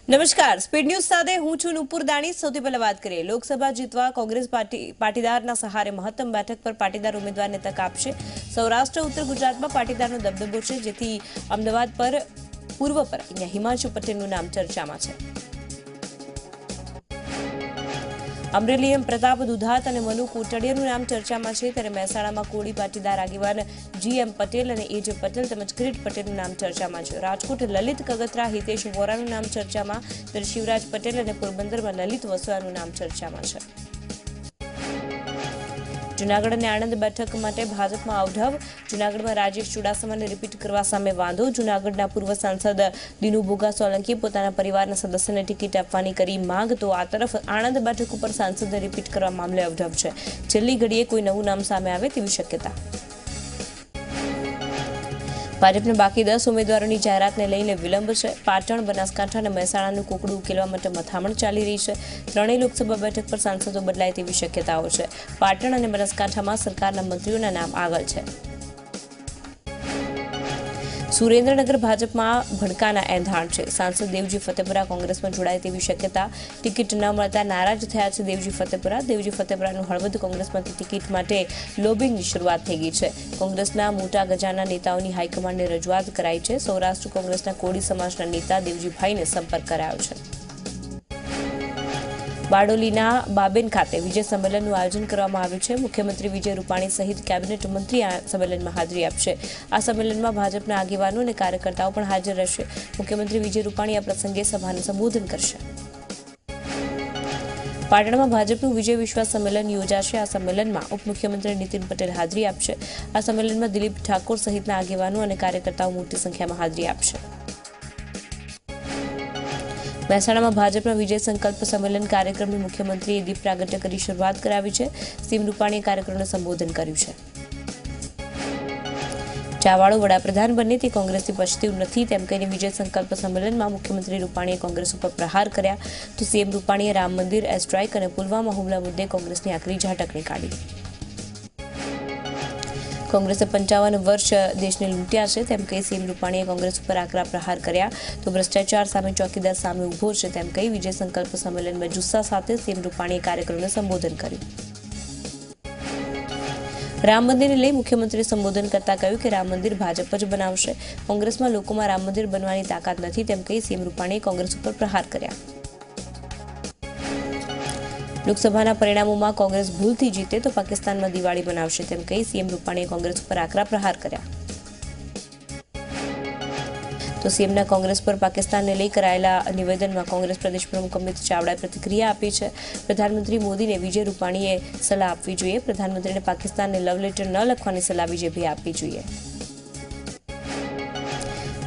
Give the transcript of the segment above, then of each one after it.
નમસ્કાર, speed news સાથે હું છું નુપુર દાણી। સૌથી પહેલા વાત કરીએ લોકસભા જીતવા કોંગ્રેસ પાટીદારના સહારે મહત્તમ બેઠક પર પાટીદાર ઉમેદવારને તક આપશે। સૌરાષ્ટ્ર ઉત્તર ગુજરાતમાં પાટીદારનો દબદબો છે, જેથી અમદાવાદ પર પૂર્વ પર અહીંયા હિમાંશુ પટેલનું નામ ચર્ચામાં છે। અમરેલી એમ પ્રતાપ દુધાત અને મનુ કોટડિયાનું નામ ચર્ચામાં છે, ત્યારે મહેસાણામાં કોળી પાટીદાર આગેવાન જી.એમ. પટેલ અને એ.જે. પટેલ તેમજ કિરીટ પટેલનું નામ ચર્ચામાં છે। રાજકોટ લલિત કગતરા હિતેશ વોરાનું નામ ચર્ચામાં, ત્યારે શિવરાજ પટેલ અને પોરબંદરમાં લલિત વસોયાનું નામ ચર્ચામાં છે। જૂનાગઢ અને આણંદ બેઠક માટે ભાજપમાં અવઢવ। જૂનાગઢમાં રાજેશ ચુડાસમાને રિપીટ કરવા સામે વાંધો। જૂનાગઢના પૂર્વ સાંસદ દિનુ બોગા સોલંકીએ પોતાના પરિવારના સદસ્યને ટિકિટ આપવાની કરી માંગ, તો આ તરફ આણંદ બેઠક ઉપર સાંસદને રિપીટ કરવા મામલે અવઢવ છે। છેલ્લી ઘડીએ કોઈ નવું નામ સામે આવે તેવી શક્યતા। ભાજપને બાકી 10 ઉમેદવારોની જાહેરાતને લઈને વિલંબ છે। પાટણ, બનાસકાંઠા અને મહેસાણાનું કોકડું ઉકેલવા માટે મથામણ ચાલી રહી છે। ત્રણેય લોકસભા બેઠક પર સાંસદો બદલાય તેવી શક્યતાઓ છે। પાટણ અને બનાસકાંઠામાં સરકારના મંત્રીઓના નામ આગળ છે। સુરેન્દ્રનગર ભાજપમાં ભડકાના એંધાણ છે। સાંસદ દેવજી ફતેપુરા કોંગ્રેસમાં જોડાય તેવી શક્યતા। ટિકિટ ન મળતા નારાજ થયા છે દેવજી ફતેપુરા। દેવજી ફતેપુરાનું હળવદ કોંગ્રેસમાંથી ટિકિટ માટે લોબિંગની શરૂઆત થઈ ગઈ છે। કોંગ્રેસના મોટા ગજાના નેતાઓની હાઈકમાન્ડને રજૂઆત કરાઈ છે। સૌરાષ્ટ્ર કોંગ્રેસના કોળી સમાજના નેતા દેવજીભાઈને સંપર્ક કરાયો છે। બારડોલીના બાબેન ખાતે વિજય સંમેલનનું આયોજન કરવામાં આવ્યું છે। મુખ્યમંત્રી વિજય રૂપાણી સહિત કેબિનેટ મંત્રી આ સંમેલનમાં હાજરી આપશે। આ સંમેલનમાં ભાજપના આગેવાનો અને કાર્યકર્તાઓ પણ હાજર રહેશે। મુખ્યમંત્રી વિજય રૂપાણી આ પ્રસંગે સભાને સંબોધન કરશે। પાટણમાં ભાજપનું વિજય વિશ્વાસ સંમેલન યોજાશે। આ સંમેલનમાં ઉપમુખ્યમંત્રી નીતિન પટેલ હાજરી આપશે। આ સંમેલનમાં દિલીપ ઠાકોર સહિતના આગેવાનો અને કાર્યકર્તાઓ મોટી સંખ્યામાં હાજરી આપશે। મહેસાણામાં ભાજપના વિજય સંકલ્પ સંમેલન કાર્યક્રમની મુખ્યમંત્રીએ દીપ પ્રાગટ્ય કરી શરૂઆત કરાવી છે। સીએમ રૂપાણીએ કાર્યક્રમને સંબોધન કર્યું છે। ચાવાળો વડાપ્રધાન બને તે કોંગ્રેસથી પછતું નથી તેમ કહીને વિજય સંકલ્પ સંમેલનમાં મુખ્યમંત્રી રૂપાણીએ કોંગ્રેસ ઉપર પ્રહાર કર્યા, તો સીએમ રૂપાણીએ રામ મંદિર, એર સ્ટ્રાઇક અને પુલવામા હુમલા મુદ્દે કોંગ્રેસની આકરી ઝાટકણી કાઢી। કોંગ્રેસે 55 વર્ષ દેશને લૂંટ્યા છે તેમ કહી સીએમ રૂપાણીએ કોંગ્રેસ ઉપર આકરા પ્રહાર કર્યા, તો ભ્રષ્ટાચાર સામે ચોકીદાર સામે ઉભો છે તેમ કહી વિજય સંકલ્પ સંમેલનમાં જુસ્સા સાથે સીએમ રૂપાણીએ કાર્યક્રમને સંબોધન કર્યું। રામ મંદિરને લઈ મુખ્યમંત્રીએ સંબોધન કરતા કહ્યું કે રામ મંદિર ભાજપ જ બનાવશે। કોંગ્રેસમાં લોકોમાં રામ મંદિર બનવાની તાકાત નથી તેમ કહી સીએમ રૂપાણીએ કોંગ્રેસ ઉપર પ્રહાર કર્યા। લોકસભાના પરિણામોમાં કોંગ્રેસ ભૂલથી જીતે તો પાકિસ્તાનમાં દિવાળી બનાવશે તેમ કહી સીએમ રૂપાણીએ કોંગ્રેસ પર આકરા પ્રહાર કર્યા। તો સીએમના કોંગ્રેસ પર પાકિસ્તાનને લઈ કરાયેલા નિવેદનમાં કોંગ્રેસ પ્રદેશ પ્રમુખ અમિત ચાવડાએ પ્રતિક્રિયા આપી છે। પ્રધાનમંત્રી મોદીને વિજય રૂપાણીએ સલાહ આપવી જોઈએ। પ્રધાનમંત્રીને પાકિસ્તાનને લવ લેટર ન લખવાની સલાહ વિજયભાઈએ આપવી જોઈએ।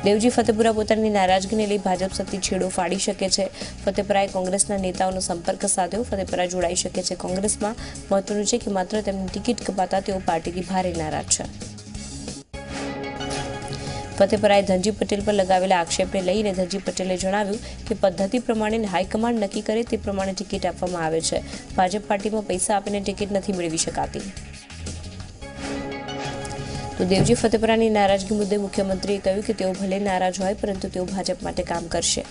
દેવજી ફતેપુરા પોતાની નારાજગીને લઈ ભાજપ સાથે છેડો ફાડી શકે છે। ફતેપુરાએ કોંગ્રેસના નેતાઓનો સંપર્ક સાધ્યો। ફતેપુરા જોડાઈ શકે છે કોંગ્રેસમાં। મહત્વનું છે કે માત્ર તેમની ટિકિટ કપાતા તેઓ પાર્ટીથી ભારે નારાજ છે। ફતેપુરાએ ધનજી પટેલ પર લગાવેલા આક્ષેપને લઈને ધનજી પટેલે જણાવ્યું કે પદ્ધતિ પ્રમાણે હાઈકમાન્ડ નક્કી કરે તે પ્રમાણે ટિકિટ આપવામાં આવે છે। ભાજપ પાર્ટીમાં પૈસા આપીને ટિકિટ નથી મેળવી શકાતી। તો દેવજી ફતેપુરાની નારાજગી મુદ્દે મુખ્યમંત્રીએ કહ્યું કે તેઓ ભલે નારાજ હોય પરંતુ તેઓ ભાજપ માટે કામ કરશે।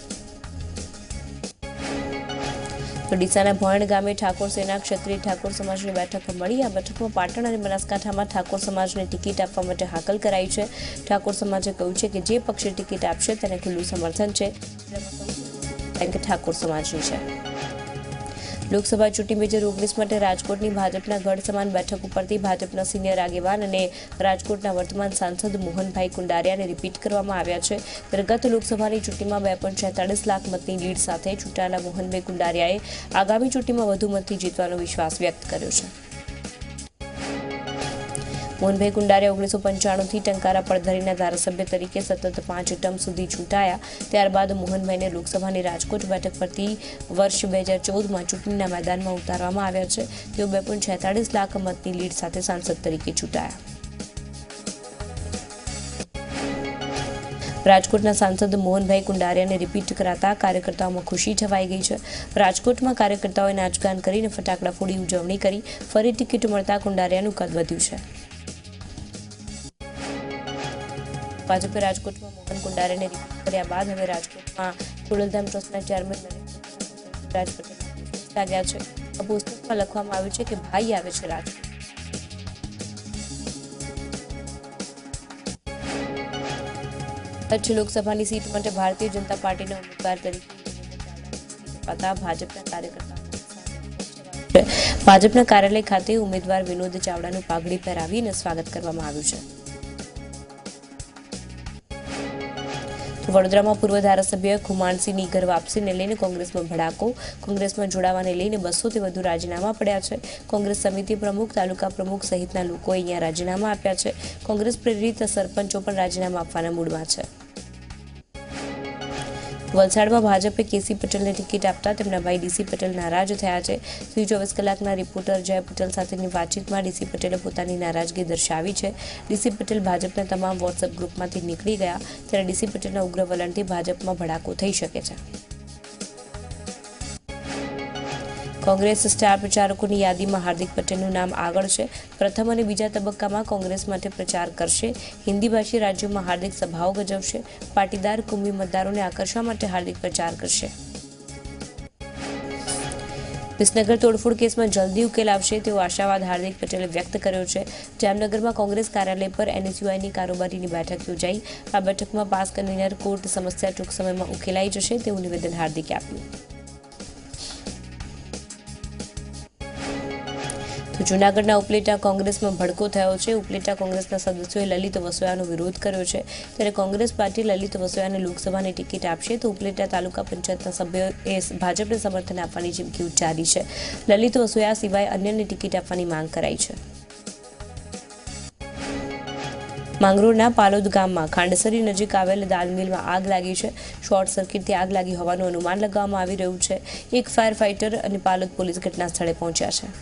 તો ડીસાના ભોયણ ગામે ઠાકોર સેના ક્ષત્રિય ઠાકોર સમાજની બેઠક મળી। આ બેઠકમાં પાટણ અને બનાસકાંઠામાં ઠાકોર સમાજને ટિકિટ આપવા માટે હાકલ કરાઈ છે। ઠાકોર સમાજે કહ્યું છે કે જે પક્ષે ટિકિટ આપશે તેને ખુલ્લું સમર્થન છે, ઠાકોર સમાજની છે। લોકસભા ચૂંટણી 2019 માટે રાજકોટની ભાજપના ગઢ સમાન બેઠક ઉપરથી ભાજપના સિનિયર આગેવાન અને રાજકોટના વર્તમાન સાંસદ મોહનભાઈ કુંડારિયાને રિપીટ કરવામાં આવ્યા છે। ત્યારે ગત લોકસભાની ચૂંટણીમાં 2.46 લાખ મતની લીડ સાથે ચૂંટાયેલા મોહનભાઈ કુંડારિયાએ આગામી ચૂંટણીમાં વધુ મતથી જીતવાનો વિશ્વાસ વ્યક્ત કર્યો છે। મોહનભાઈ કુંડારિયા 1995થી ટંકારા પડધરીના ધારાસભ્ય તરીકે સતત 5 ટર્મ સુધી ચૂંટાયા। ત્યારબાદ મોહનભાઈને લોકસભાની રાજકોટ બેઠક પરથી વર્ષ 2014માં ચૂંટણીના મેદાનમાં ઉતારવામાં આવ્યા છે। તેઓ 2.46 લાખ મતની લીડ સાથે સાંસદ તરીકે ચૂંટાયા। રાજકોટના સાંસદ મોહનભાઈ કુંડારિયાને રિપીટ કરાતા કાર્યકર્તાઓમાં ખુશી છવાઈ ગઈ છે। રાજકોટમાં કાર્યકર્તાઓએ નાચગાન કરીને ફટાકડા ફોડી ઉજવણી કરી। ફરી ટિકિટ મળતા કુંડારિયાનું કદ વધ્યું છે। ભાજપે રાજકોટમાં મોહન કુંડારેને રિપોર્ટ કર્યા બાદ હવે રાજકોટમાં ખોડલધામ ટ્રસ્ટના ચેરમેન રાજ પટેલ લાગ્યા છે. આ પુસ્તકમાં લખવામાં આવ્યું છે કે ભાઈ આવે છે રાજકોટ. કચ્છ લોકસભાની સીટ માટે ભારતીય જનતા પાર્ટીના ઉમેદવાર તરીકે ભાજપના કાર્યકર્તાઓ ભાજપના કાર્યાલય ખાતે ઉમેદવાર વિનોદ ચાવડાનું પાઘડી પહેરાવીને સ્વાગત કરવામાં આવ્યું છે. વડોદરામાં પૂર્વ ધારાસભ્ય ખુમાનસિંહની ઘર વાપસીને લઈને કોંગ્રેસમાં ભડાકો. કોંગ્રેસમાં જોડાવાને લઈને 200થી વધુ રાજીનામા પડ્યા છે. કોંગ્રેસ સમિતિ પ્રમુખ, તાલુકા પ્રમુખ સહિતના લોકોએ અહીંયા રાજીનામા આપ્યા છે. કોંગ્રેસ પ્રેરિત સરપંચો પણ રાજીનામા આપવાના મૂડમાં છે. વલસાડમાં ભાજપે કેસી પટેલને ટિકિટ આપતા તેમના ભાઈ ડીસી પટેલ નારાજ થયા છે. 24 કલાકના રિપોર્ટર જય પટેલ સાથેની વાતચીતમાં ડીસી પટેલે પોતાની નારાજગી દર્શાવી છે. ડીસી પટેલ ભાજપના તમામ વોટ્સએપ ગ્રુપમાંથી નીકળી ગયા ત્યારે ડીસી પટેલના ઉગ્ર વલણથી ભાજપમાં ભડાકો થઈ શકે છે. કોંગ્રેસ સ્ટાર પ્રચારકોની યાદીમાં હાર્દિક પટેલનું નામ આગળ છે. પ્રથમ અને બીજા તબક્કામાં કોંગ્રેસ માટે પ્રચાર કરશે. હિન્દી ભાષી રાજ્યોમાં હાર્દિક સભાઓ ગજવશે. પાટીદાર કુંભી મતદારોને આકર્ષવા માટે હાર્દિક પ્રચાર કરશે. વિસનગર તોડફોડ કેસમાં જલ્દી ઉકેલ આવશે તેવો આશાવાદ હાર્દિક પટેલે વ્યક્ત કર્યો છે. જામનગરમાં કોંગ્રેસ કાર્યાલય પર NSUIની કારોબારીની બેઠક યોજાઈ. આ બેઠકમાં પાસ કન્વીનર કોર્ટ સમસ્યા ટૂંક સમયમાં ઉકેલાઈ જશે તેવું નિવેદન હાર્દિકે આપ્યું. જૂનાગઢના ઉપલેટા કોંગ્રેસમાં ભડકો થયો છે. ઉપલેટા કોંગ્રેસના સદસ્યોએ લલિત વસોયાનો વિરોધ કર્યો છે. ત્યારે કોંગ્રેસ પાર્ટી લલિત વસોયાને લોકસભાની ટિકિટ આપશે તો ઉપલેટા તાલુકા પંચાયતના સભ્યોએ ભાજપને સમર્થન આપવાની ચીમકી ઉચ્ચારી છે. લલિત વસોયા સિવાય અન્યને ટિકિટ આપવાની માંગ કરાઈ છે. માંગરોળના પાલોદ ગામમાં ખાંડસરી નજીક આવેલ દાલ મિલમાં આગ લાગી છે. શોર્ટ સર્કિટથી આગ લાગી હોવાનું અનુમાન લગાવવામાં આવી રહ્યું છે. એક ફાયર ફાઇટર અને પાલોદ પોલીસ ઘટના સ્થળે પહોંચ્યા છે.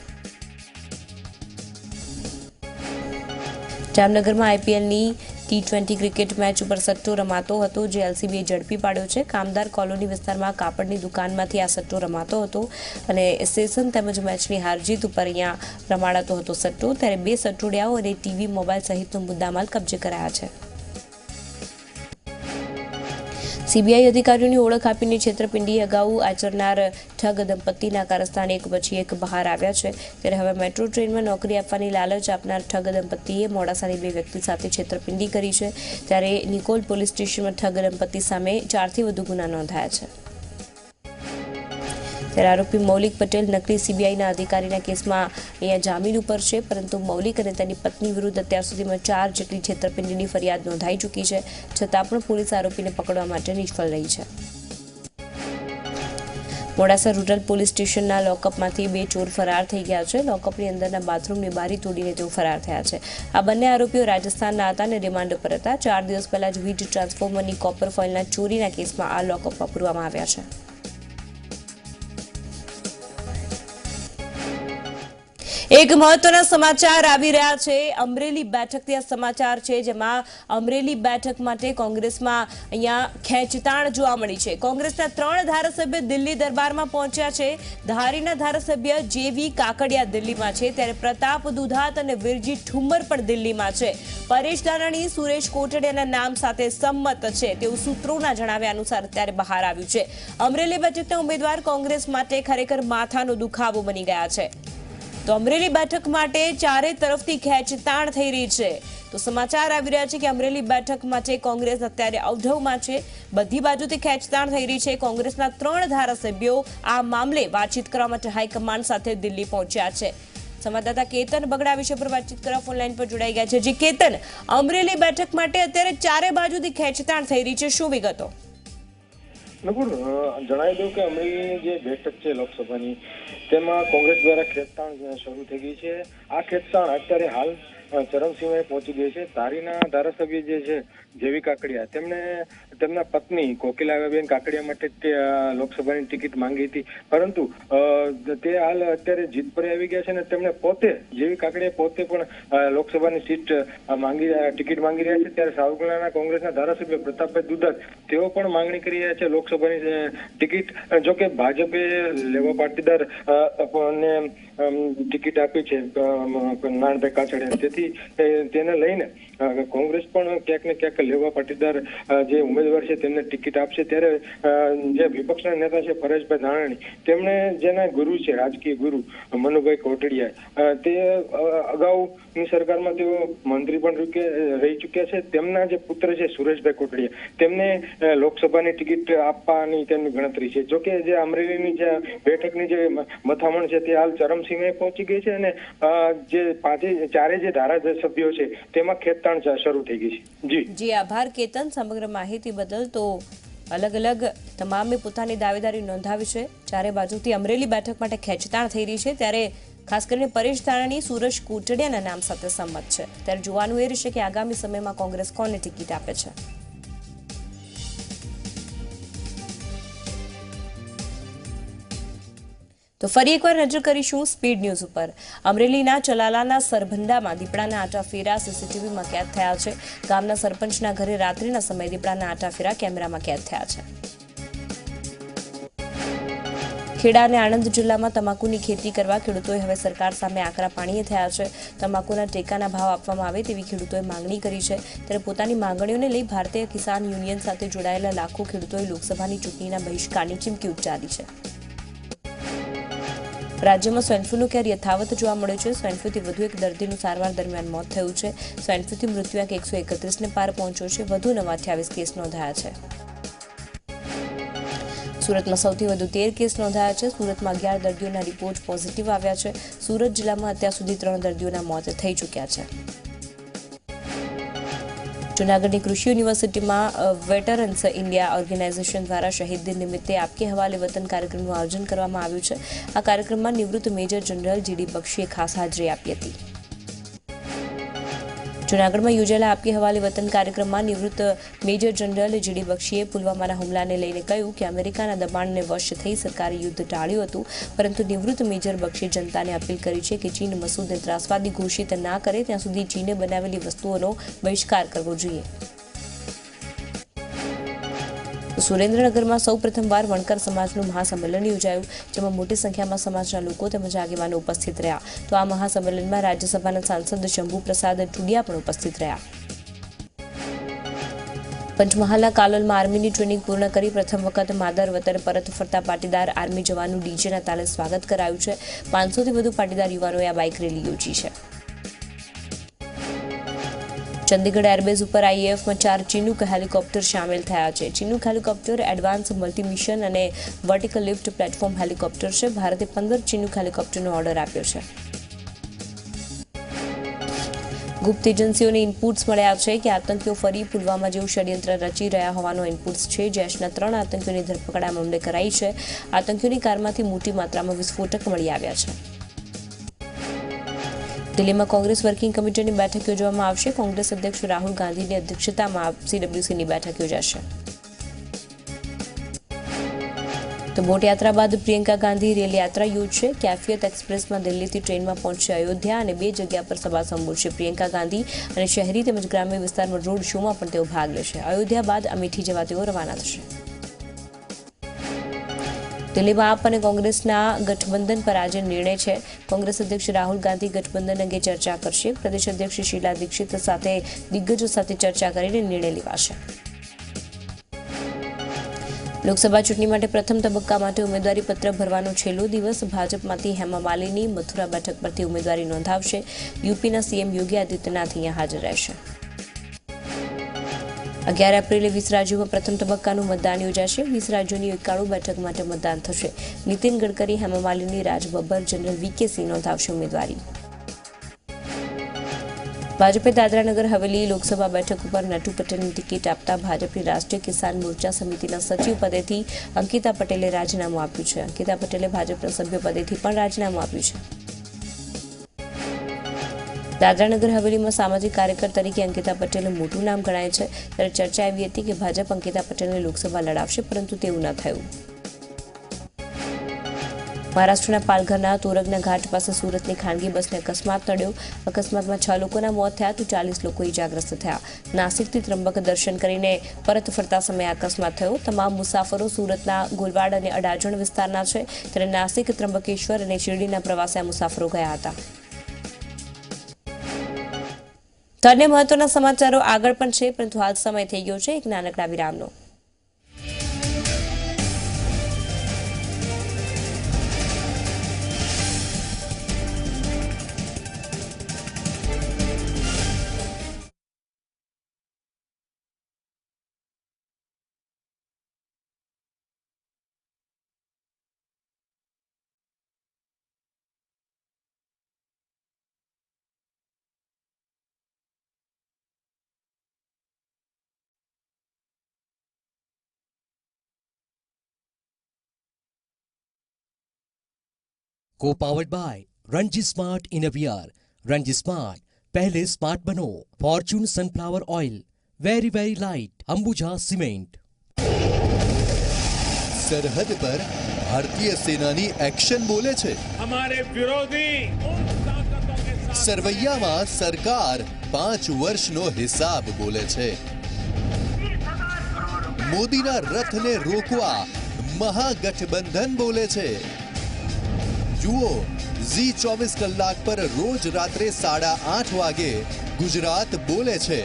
જામનગરમાં IPLની T20 ક્રિકેટ મેચ ઉપર સટ્ટો રમાતો હતો જે LCBએ ઝડપી પાડ્યો છે. કામદાર કોલોની વિસ્તારમાં કાપડની દુકાનમાંથી આ સટ્ટો રમાતો હતો અને સેશન તેમજ મેચની હારજીત ઉપર અહીંયા રમાડાતો હતો સટ્ટો. ત્યારે 2 સટ્ટોડિયાઓ અને TV, મોબાઈલ સહિતનો મુદ્દામાલ કબજે કરાયા છે. CBI અધિકારીઓની ઓળખ આપીને છેતરપિંડી અગાઉ આચરનાર ઠગ દંપતીના કારસ્તાન એક પછી એક બહાર આવ્યા છે. ત્યારે હવે મેટ્રો ટ્રેનમાં નોકરી આપવાની લાલચ આપનાર ઠગ દંપતીએ મોડાસાની 2 વ્યક્તિ સાથે છેતરપિંડી કરી છે. ત્યારે નિકોલ પોલીસ સ્ટેશનમાં ઠગ દંપતી સામે 4થી વધુ ગુના નોંધાયા છે. ત્યારે આરોપી મૌલિક પટેલ નકલી CBIના અધિકારીના કેસમાં અહીંયા જામીન ઉપર છે. પરંતુ મૌલિક અને તેની પત્ની વિરુદ્ધ અત્યાર સુધીમાં 4 જેટલી છેતરપિંડીની ફરિયાદ નોંધાઈ ચૂકી છે. છતાં પણ પોલીસ આરોપીને પકડવા માટે નિષ્ફળ રહી છે. મોડાસા રૂરલ પોલીસ સ્ટેશનના લોકઅપમાંથી 2 ચોર ફરાર થઈ ગયા છે. લોકઅપની અંદરના બાથરૂમની બારી તોડીને તેઓ ફરાર થયા છે. આ બંને આરોપીઓ રાજસ્થાનના હતા અને રિમાન્ડ પર હતા. 4 દિવસ પહેલા જ વીજ ટ્રાન્સફોર્મરની કોપર ફોઇલના ચોરીના કેસમાં આ લોકઅપમાં પૂરવામાં આવ્યા છે. એક મહત્વના સમાચાર આવી રહ્યા છે. અમરેલી બેઠકથી આ સમાચાર છે જેમાં અમરેલી બેઠક માટે કોંગ્રેસમાં અહીંયા ખેંચતાણ જોવા મળી છે. કોંગ્રેસના 3 ધારાસભ્ય દિલ્હી દરબારમાં પહોંચ્યા છે. ધારીના ધારાસભ્ય JV કાકડિયા દિલ્હીમાં છે. ત્યારે પ્રતાપ દુધાત અને વિરજી ઠુમ્મર પણ દિલ્હીમાં છે. પરેશ ધાનાણી, સુરેશ કોટડિયાના નામ સાથે સંમત છે તેવું સૂત્રોના જણાવ્યા અનુસાર અત્યારે બહાર આવ્યું છે. અમરેલી બેઠકના ઉમેદવાર કોંગ્રેસ માટે ખરેખર માથાનો દુખાવો બની ગયા છે. તો અમરેલી બેઠક માટે ચારે તરફથી ખેંચતાણ થઈ રહી છે. તો સમાચાર આવી રહ્યા છે કે અમરેલી બેઠક માટે કોંગ્રેસ અત્યારે અવઢવમાં છે. બધી બાજુથી ખેંચતાણ થઈ રહી છે. કોંગ્રેસના 3 ધારાસભ્યો આ મામલે વાતચીત કરવા માટે હાઈકમાન્ડ સાથે દિલ્હી પહોંચ્યા છે. સંવાદદાતા કેતન બગડા વિષય પર વાતચીત કરવા ફોનલાઈન પર જોડાઈ ગયા છે. જે કેતન, અમરેલી બેઠક માટે અત્યારે ચારે બાજુથી ખેંચતાણ થઈ રહી છે, શું વિગતો? નકુર, જણાવી દઉં કે અમરેલીની જે બેઠક છે લોકસભાની તેમાં કોંગ્રેસ દ્વારા ખેંચતાણ શરૂ થઈ ગઈ છે. આ ખેંચતાણ અત્યારે હાલ ચરમસીમાએ પહોંચી ગઈ છે. ધારીના ધારાસભ્ય જે છે જેવી કાકડિયા, તેમણે તેમના પત્ની કોકિલાબેન કાકડિયા માટે લોકસભાની ટિકિટ માંગી હતી, પરંતુ તે હાલ અત્યારે જીત પર આવી ગયા છે અને તેમણે પોતે જેવી કાકડિયા પોતે પણ લોકસભાની સીટ ટિકિટ માંગી રહ્યા છે. ત્યારે સાવરકુંડલાના કોંગ્રેસના ધારાસભ્ય પ્રતાપભાઈ દુધાત તેઓ પણ માંગણી કરી રહ્યા છે લોકસભાની ટિકિટ. જોકે ભાજપે લેવા પાટીદાર ને ટિકિટ આપી છે નારણભાઈ કાછડિયા, તેથી તેને લઈને કોંગ્રેસ પણ ક્યાંક ને ક્યાંક લેવા પાટીદાર જે ઉમેદવાર છે તેમને ટિકિટ આપશે, ત્યારે જે વિપક્ષના નેતા છે પરેશભાઈ ધાનાણી, તેમણે જેના ગુરુ છે, રાજકીય ગુરુ મનુભાઈ કોટડિયા, તે અગાઉની સરકારમાં તેઓ મંત્રી પણ રહી ચૂક્યા છે. તેમના જે પુત્ર છે સુરેશભાઈ કોટડિયા, તેમને લોકસભાની ટિકિટ આપવાની તેમની ગણતરી છે. જોકે જે અમરેલીની જે બેઠકની જે મથામણ છે તે હાલ ચરમસીમાએ પહોંચી ગઈ છે અને જે ચારે જે ધારાસભ્યો છે તેમાં ખેંચતાણ શરૂ થઈ ગઈ છે. જી આભાર કેતન સમગ્ર માહિતી બદલ. તો અલગ અલગ તમામે પોતાની દાવેદારી નોંધાવી છે. ચારે બાજુથી અમરેલી બેઠક માટે ખેંચતાણ થઈ રહી છે, ત્યારે ખાસ કરીને પરેશ ધાનાણી સુરેશ કોટડિયાના નામ સાથે સંમત છે. ત્યારે જોવાનું એ રહેશે કે આગામી સમયમાં કોંગ્રેસ કોને ટિકિટ આપે છે. તો ફરી એકવાર નજર કરીશું સ્પીડ ન્યૂઝ ઉપર. અમરેલીના ચલાલાના સરભંડામાં દીપડાના આંટાફેરા સીસીટીવીમાં કેદ થયા છે. ગામના સરપંચના ઘરે રાત્રિના સમયે દીપડાના આંટાફેરા કેમેરામાં કેદ થયા છે. ખેડા અને આણંદ જિલ્લામાં તમાકુની ખેતી કરવા ખેડૂતોએ હવે સરકાર સામે આકરા પાણીએ થયા છે. તમાકુના ટેકાના ભાવ આપવામાં આવે તેવી ખેડૂતોએ માંગણી કરી છે. ત્યારે પોતાની માંગણીઓને લઈ ભારતીય કિસાન યુનિયન સાથે જોડાયેલા લાખો ખેડૂતોએ લોકસભાની ચૂંટણીના બહિષ્કારની ચીમકી ઉચ્ચારી છે. રાજ્યમાં સ્વાઇન ફ્લૂનો કેર યથાવત જોવા મળ્યો છે. સ્વાઇન ફ્લૂથી વધુ એક દર્દીનું સારવાર દરમિયાન મોત થયું છે. સ્વાઇન ફ્લૂથી મૃત્યુઆંક 131ને પાર પહોંચ્યો છે. વધુ નવા 28 કેસ નોંધાયા છે. સુરતમાં સૌથી વધુ 13 કેસ નોંધાયા છે. સુરતમાં 11 દર્દીઓના રિપોર્ટ પોઝિટિવ આવ્યા છે. સુરત જિલ્લામાં અત્યાર સુધી 3 દર્દીઓના મોત થઈ ચૂક્યા છે. જૂનાગઢની કૃષિ યુનિવર્સિટીમાં વેટરન્સ ઇન્ડિયા ઓર્ગેનાઇઝેશન દ્વારા શહીદ દિન નિમિત્તે આપકે હવાલે વતન કાર્યક્રમનું આયોજન કરવામાં આવ્યું છે. આ કાર્યક્રમમાં નિવૃત્ત મેજર જનરલ જીડી બક્ષીએ ખાસ હાજરી આપી હતી. જૂનાગઢમાં યોજાયેલા આપકે હવાલે વતન કાર્યક્રમમાં નિવૃત્ત મેજર જનરલ જીડી બક્ષીએ પુલવામાના હુમલાને લઈને કહ્યું કે અમેરિકાના દબાણને વશ થઈ સરકારે યુદ્ધ ટાળ્યું હતું, પરંતુ નિવૃત્ત મેજર બક્ષીએ જનતાને અપીલ કરી છે કે ચીન મસૂદને ત્રાસવાદી ઘોષિત ના કરે ત્યાં સુધી ચીને બનાવેલી વસ્તુઓનો બહિષ્કાર કરવો જોઈએ. સુરેન્દ્રનગરમાં સૌ પ્રથમવાર વણકર સમાજનું મહાસંમેલન યોજાયું, જેમાં મોટી સંખ્યામાં સમાજના લોકો તેમજ આગેવાનો ઉપસ્થિત રહ્યા. તો આ મહાસંમેલનમાં રાજ્યસભાના સાંસદ શંભુ પ્રસાદ ટુડિયા પણ ઉપસ્થિત રહ્યા. પંચમહાલના કાલોલમાં આર્મીની ટ્રેનિંગ પૂર્ણ કરી પ્રથમ વખત માદર વતન પરત ફરતા પાટીદાર આર્મી જવાનનું ડીજેના તાલે સ્વાગત કરાયું છે. 500થી વધુ પાટીદાર યુવાનોએ આ બાઇક રેલી યોજી છે. ચંદીગઢ એરબેઝ ઉપર આઈએએફમાં 4 ચિનુક હેલિકોપ્ટર સામેલ થયા છે. Chinook helicopter advance multi mission અને વર્ટિકલ લિફ્ટ પ્લેટફોર્મ હેલિકોપ્ટર છે. ભારતે 15 ચિનુક હેલિકોપ્ટરનો ઓર્ડર આપ્યો છે. ગુપ્ત એજન્સીઓને ઇનપુટ્સ મળ્યા છે કે આતંકીઓ ફરી પુલવામા જેવું ષડયંત્ર રચી રહ્યા હોવાનો ઇનપુટ્સ છે. જૈશના 3 આતંકીઓની ધરપકડ આ મામલે કરાઈ છે. આતંકીઓની કારમાંથી મોટી માત્રામાં વિસ્ફોટક મળી આવ્યા છે. દિલ્હીમાં કોંગ્રેસ વર્કિંગ કમિટીની બેઠક યોજવામાં આવશે. કોંગ્રેસ અધ્યક્ષ રાહુલ ગાંધીની અધ્યક્ષતામાં સીડબ્લ્યુસીની બેઠક યોજાશે. તો બોટ યાત્રા બાદ પ્રિયંકા ગાંધી રેલ યાત્રા યોજશે. કેફિયત એક્સપ્રેસમાં દિલ્હીથી ટ્રેનમાં પહોંચશે અયોધ્યા અને 2 જગ્યા પર સભા સંબોધશે. પ્રિયંકા ગાંધી અને શહેરી તેમજ ગ્રામ્ય વિસ્તારમાં રોડ શોમાં પણ તેઓ ભાગ લેશે. અયોધ્યા બાદ અમેઠી જવા તેઓ રવાના થશે. દિલ્હીમાં આપ અને કોંગ્રેસના ગઠબંધન પર આજે નિર્ણય છે. કોંગ્રેસ અધ્યક્ષ રાહુલ ગાંધી ગઠબંધન અંગે ચર્ચા કરશે. પ્રદેશ અધ્યક્ષ શીલા દીક્ષિત સાથે દિગ્ગજો સાથે ચર્ચા કરીને નિર્ણય લેવાશે. લોકસભા ચૂંટણી માટે પ્રથમ તબક્કા માટે ઉમેદવારી પત્ર ભરવાનો છેલ્લો દિવસ. ભાજપમાંથી હેમા માલિની મથુરા બેઠક પરથી ઉમેદવારી નોંધાવશે. યુપીના સીએમ યોગી આદિત્યનાથ અહીંયા હાજર રહેશે. 11 એપ્રિલે 20 રાજ્યોમાં પ્રથમ તબક્કાનું મતદાન યોજાશે. 20 રાજ્યોની 91 બેઠક માટે મતદાન થશે. નીતિન ગડકરી, હેમા માલિની, રાજ બબ્બર, જનરલ વીકે સિંહ નોંધાવશે ઉમેદવારી. ભાજપે દાદરાનગર હવેલી લોકસભા બેઠક ઉપર નટુ પટેલની ટિકિટ આપતા ભાજપની રાષ્ટ્રીય કિસાન મોરચા સમિતિના સચિવ પદેથી અંકિતા પટેલે રાજીનામું આપ્યું છે. અંકિતા પટેલે ભાજપના સભ્ય પદેથી પણ રાજીનામું આપ્યું છે. દાદરાનગર હવેલીમાં સામાજિક કાર્યકર તરીકે અંકિતા પટેલનું મોટું નામ ગણાય છે. ત્યારે ચર્ચા એવી હતી કે ભાજપ અંકિતા પટેલને લોકસભા લડાવશે, પરંતુ તેવું ન થયું. મહારાષ્ટ્રના પાલઘરના તોરગના ઘાટ પાસે સુરતની ખાનગી બસને અકસ્માત નડ્યો. અકસ્માતમાં 6 લોકોના મોત થયા તો 40 લોકો ઇજાગ્રસ્ત થયા. નાસિકથી ત્રંબક દર્શન કરીને પરત ફરતા સમયે અકસ્માત થયો. તમામ મુસાફરો સુરતના ગોલવાડ અને અડાજણ વિસ્તારના છે. ત્યારે નાસિક, ત્રંબકેશ્વર અને શિરડીના પ્રવાસે આ મુસાફરો ગયા હતા. તો અન્ય મહત્વના સમાચારો આગળ પણ છે, પરંતુ હાલ સમય થઈ ગયો છે એક નાનકડા વિરામનો। Co-powered by Ranji Smart Inner Wear। Ranji Smart, पहले स्मार्ट बनो। Fortune sunflower oil, very very light. Ambuja cement. सरहद पर भारतीय सेनानी एक्शन बोले छे। हमारे विरोधी उन ताकतों के साथ सरवैयाમાં सरकार 5 વર્ષનો હિસાબ બોલે છે। મોદીના રથને રોકવા મહાગઠબંધન બોલે છે। જુઓ ઝી 24 કલાક પર રોજ રાત્રે 8:30 વાગે ગુજરાત બોલે છે।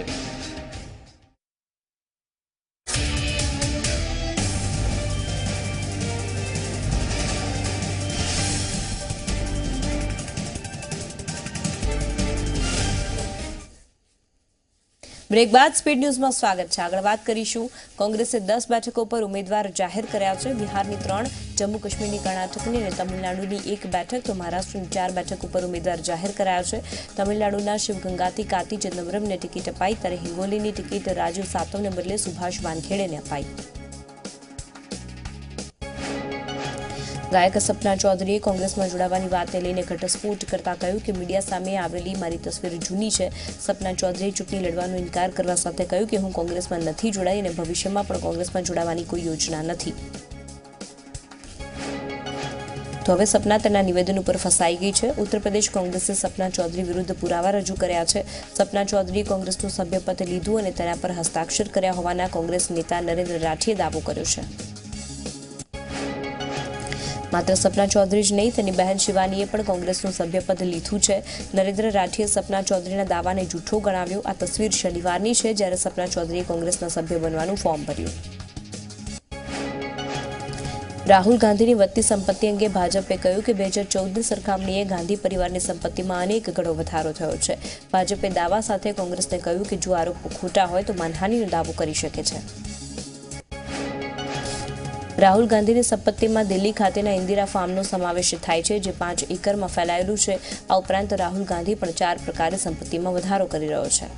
બ્રેક બાદ સ્પીડ ન્યૂઝમાં સ્વાગત છે। આગળ વાત કરીશું। કોંગ્રેસે 10 બેઠકો પર ઉમેદવાર જાહેર કર્યા છે। બિહારની 3, જમ્મુ કાશ્મીરની, કર્ણાટકની અને તમિલનાડુની 1 બેઠક, તો મહારાષ્ટ્રની 4 બેઠક ઉપર ઉમેદવાર જાહેર કરાયા છે। તમિલનાડુના શિવગંગાથી કાર્તિ ચિદમ્બરમને ટિકિટ અપાઈ, ત્યારે હિંગોલીની ટિકિટ રાજુ સાતવને બદલે સુભાષ વાનખેડેને અપાઈ। ગાયક સપના ચૌધરીએ કોંગ્રેસમાં જોડાવાની વાતને લઈને ઘટસ્ફોટ કરતા કહ્યું કે મીડિયા સામે આવેલી મારી તસવીર જૂની છે। સપના ચૌધરીએ ચૂંટણી લડવાનો ઇનકાર કરવા સાથે કહ્યું કે હું કોંગ્રેસમાં નથી જોડાઈ અને ભવિષ્યમાં પણ કોંગ્રેસમાં જોડાવાની કોઈ યોજના નથી। તો હવે સપના તેના નિવેદન ઉપર ફસાઈ ગઈ છે। ઉત્તર પ્રદેશ કોંગ્રેસે સપના ચૌધરી વિરુદ્ધ પુરાવા રજૂ કર્યા છે। સપના ચૌધરીએ કોંગ્રેસનું સભ્યપદ લીધું અને તેના પર હસ્તાક્ષર કર્યા હોવાના કોંગ્રેસ નેતા નરેન્દ્ર રાઠીએ દાવો કર્યો છે। માત્ર સપના ચૌધરી જ નહીં, તેની બહેન શિવાનીએ પણ કોંગ્રેસનું સભ્યપદ લીધું છે। નરેન્દ્ર રાઠીએ સપના ચૌધરીના દાવાને જૂઠો ગણાવ્યો। આ તસવીર શનિવારની છે, જ્યારે સપના ચૌધરીએ કોંગ્રેસના સભ્ય બનવાનું ફોર્મ ભર્યું। રાહુલ ગાંધીની વધતી સંપત્તિ અંગે ભાજપે કહ્યું કે 2014ની સરખામણીએ ગાંધી પરિવારની સંપત્તિમાં અનેક ગણો વધારો થયો છે। ભાજપે દાવા સાથે કોંગ્રેસને કહ્યું કે જો આરોપો ખોટા હોય તો માનહાનિનો દાવો કરી શકે છે। રાહુલ ગાંધીની સંપત્તિમાં દિલ્હી ખાતેના ઇન્દિરા ફાર્મનો સમાવેશ થાય છે, જે 5 એકરમાં ફેલાયેલું છે। આ ઉપરાંત રાહુલ ગાંધી પણ 4 પ્રકારે સંપત્તિમાં વધારો કરી રહ્યો છે।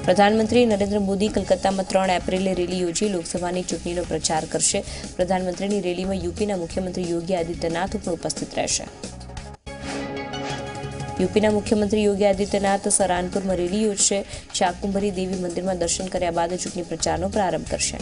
પ્રધાનમંત્રી નરેન્દ્ર મોદી કલકત્તામાં 3 એપ્રિલે રેલી યોજી લોકસભાની ચૂંટણીનો પ્રચાર કરશે। પ્રધાનમંત્રીની રેલીમાં યુપીના મુખ્યમંત્રી યોગી આદિત્યનાથ પણ ઉપસ્થિત રહેશે। યુપીના મુખ્યમંત્રી યોગી આદિત્યનાથ સહારનપુરમાં રેલી યોજશે। શાકુંભરી દેવી મંદિરમાં દર્શન કર્યા બાદ ચૂંટણી પ્રચારનો પ્રારંભ કરશે।